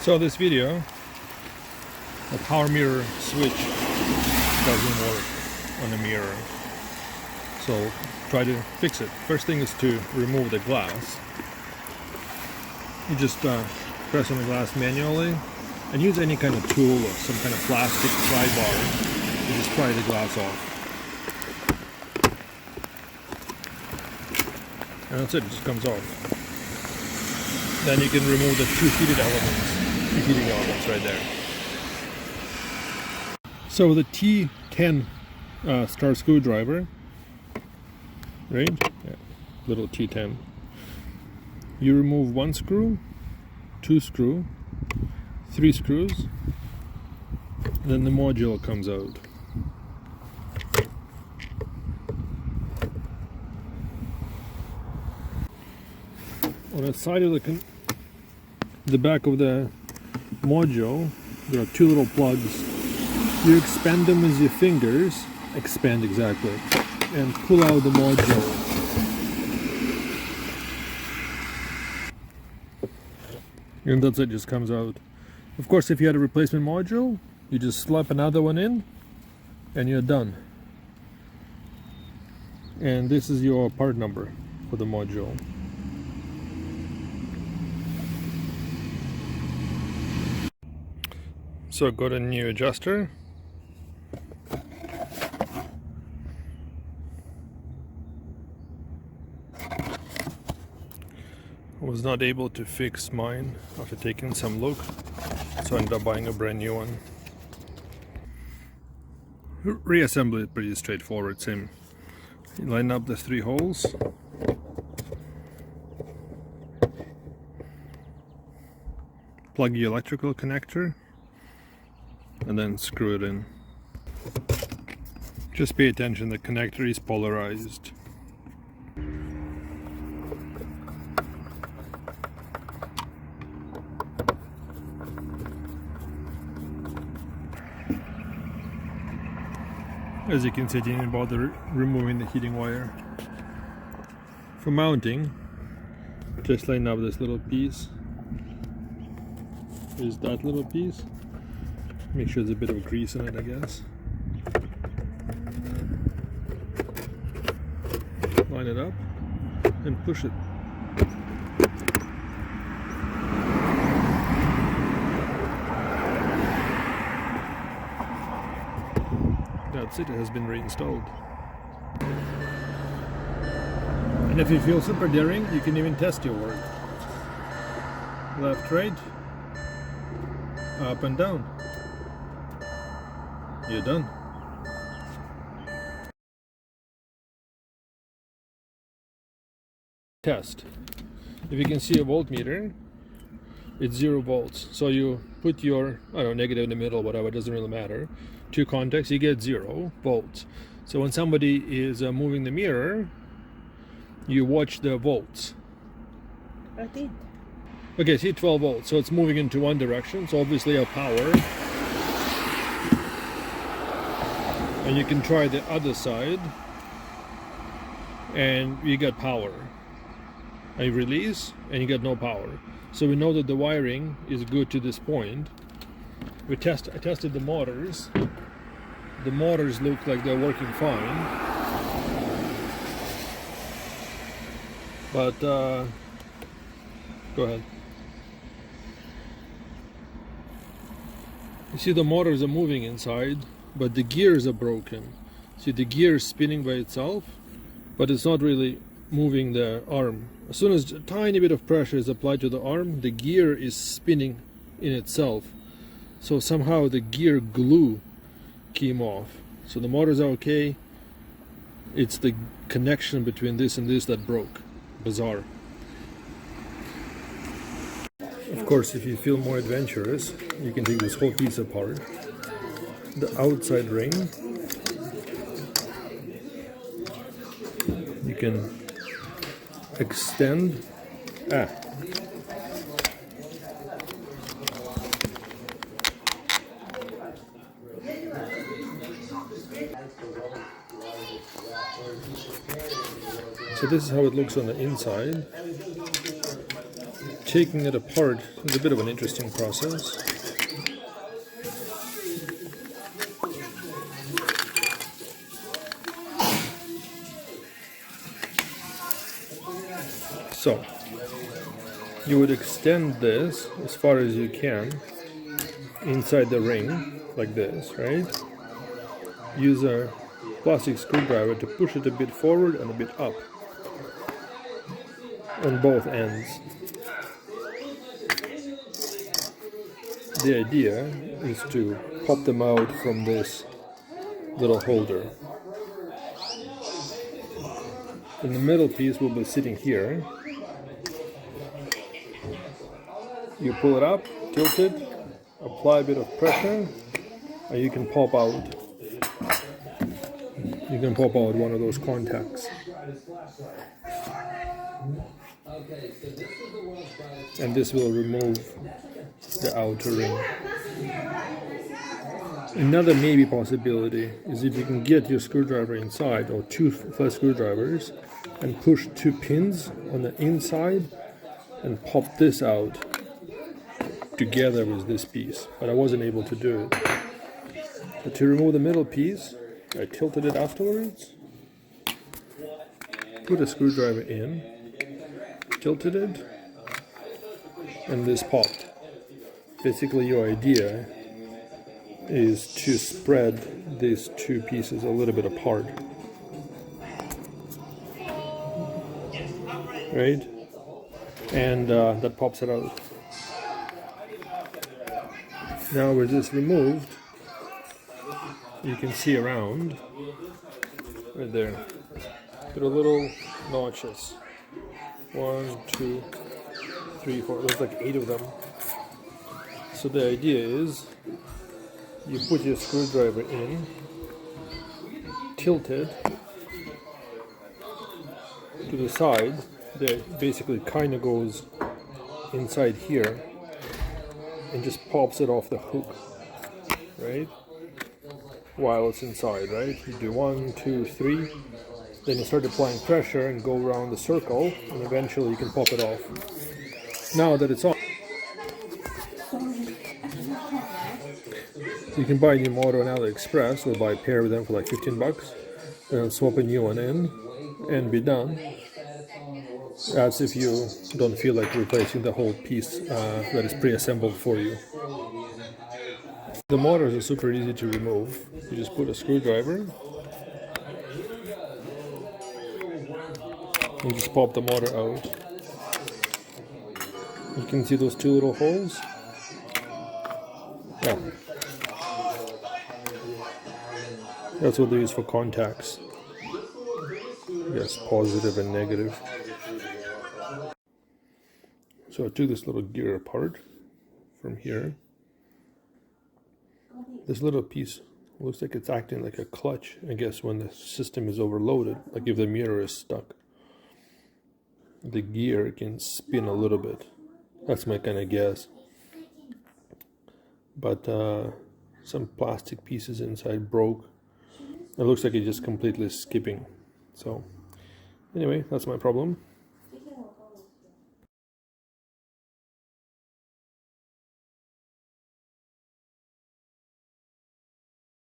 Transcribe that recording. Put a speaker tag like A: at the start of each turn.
A: So this video, the power mirror switch doesn't work on the mirror. So try to fix it. First thing is to remove the glass. You just press on the glass manually and use any kind of tool or some kind of plastic pry bar to just pry the glass off. And that's it just comes off. Then you can remove the two heating elements right there. So the T10 star screwdriver, right? Yeah, little T10. You remove one screw, two screw, three screws, then the module comes out. On the side of the back of the module, there are two little plugs. You expand them with your fingers, expand exactly, and pull out the module. And that's it, just comes out. Of course, if you had a replacement module, you just slap another one in and you're done. And this is your part number for the module. So go to new adjuster. I was not able to fix mine after taking some look, so I ended up buying a brand new one. Reassemble it pretty straightforward. Same. You line up the three holes. Plug the electrical connector and then screw it in. Just pay attention, the connector is polarized. As you can see, I didn't bother removing the heating wire. For mounting, just line up this little piece. There's that little piece. Make sure there's a bit of grease in it, I guess. Line it up and push it. That's it, it has been reinstalled. And if you feel super daring, you can even test your work. Left, right, up and down. You're done. Test. If you can see a voltmeter, it's 0 volts. So you put your, I don't know, negative in the middle, whatever, it doesn't really matter. Two contacts, you get 0 volts. So when somebody is moving the mirror, you watch the volts.
B: I did.
A: Okay, see 12 volts, so it's moving into one direction, so obviously a power. And you can try the other side, and you get power. I release, and you get no power. So we know that the wiring is good to this point. I tested the motors. The motors look like they're working fine. But, go ahead. You see the motors are moving inside, but the gears are broken. See, the gear is spinning by itself, but it's not really moving the arm. As soon as a tiny bit of pressure is applied to the arm, the gear is spinning in itself. So somehow the gear glue came off. So the motors are okay. It's the connection between this and this that broke. Bizarre. Of course, if you feel more adventurous, you can take this whole piece apart. The outside ring, you can extend. So this is how it looks on the inside. taking it apart is a bit of an interesting process. So, you would extend this as far as you can inside the ring, like this, right? Use a plastic screwdriver to push it a bit forward and a bit up on both ends. The idea is to pop them out from this little holder. And the middle piece will be sitting here. You pull it up, tilt it, apply a bit of pressure, and you can pop out. You can pop out one of those contacts. And this will remove the outer ring. Another maybe possibility is if you can get your screwdriver inside, or two flat screwdrivers, and push two pins on the inside and pop this out together with this piece, but I wasn't able to do it. But to remove the middle piece, I tilted it afterwards, put a screwdriver in, tilted it, and this popped. Basically your idea is to spread these two pieces a little bit apart. Right? And that pops it out. Now with this removed, you can see around, right there, there are little notches. 1, 2, 3, 4, there's like 8 of them. So the idea is, you put your screwdriver in, tilt it to the side, that basically kind of goes inside here, and just pops it off the hook, right? While it's inside, right? You do 1, 2, 3, then you start applying pressure and go around the circle, and eventually you can pop it off. Now that it's on, you can buy a new motor on AliExpress or buy a pair of them for like 15 bucks, and swap a new one in, and be done. That's if you don't feel like replacing the whole piece that is pre-assembled for you. The motors are super easy to remove. You just put a screwdriver and just pop the motor out. You can see those two little holes. Yeah. That's what they use for contacts. Yes, positive and negative. So I took this little gear apart from here. This little piece looks like it's acting like a clutch, I guess, when the system is overloaded, like if the mirror is stuck. The gear can spin a little bit. That's my kind of guess. But some plastic pieces inside broke. It looks like it's just completely skipping. So anyway, that's my problem.